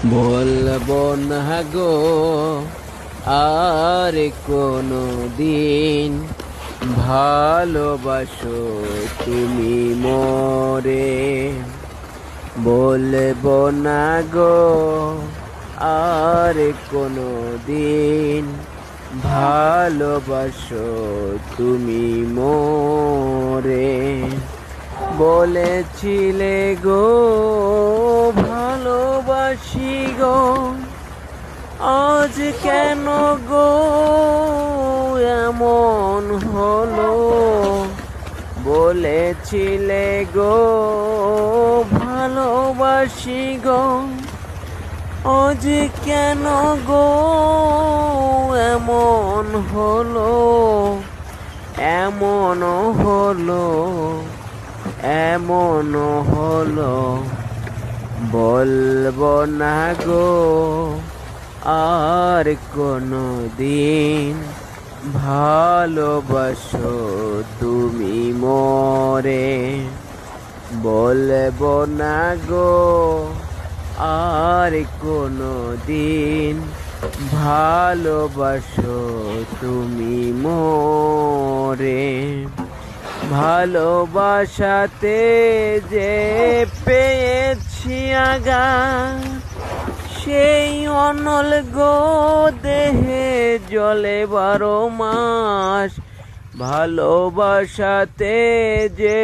বলবো না গো আর কোনো দিন, ভালোবাসো তুমি মোরে। বলবো না গো আর কোনো দিন, ভালোবাসো তুমি মোরে। বলেছিলে গো ভালোবাসি গো, আজ কেন গো এমন হলো। বলেছিলে গো ভালোবাসি গো, আজ কেন গো এমন হলো। এমন হলো, এমন হলো। বলবো না গো আর কোনো দিন, ভালোবাসো তুমি মোরে। বলবো না গো আর কোনো দিন, ভালোবাসো তুমি মোরে। ভালোবাসাতে যে পেয়েছি আঘাত, সেই অনল গো দেহে জলে 12 মাস। ভালোবাসাতে যে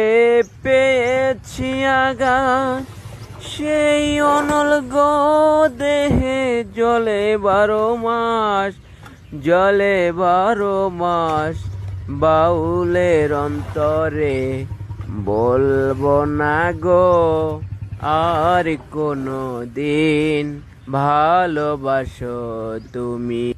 পেয়েছি আঘাত, সেই অনল গো দেহে জলে 12 মাস। জলে 12 মাস বাউলের অন্তরে। বলবো না গো আর কোনো দিন, ভালোবাসো তুমি।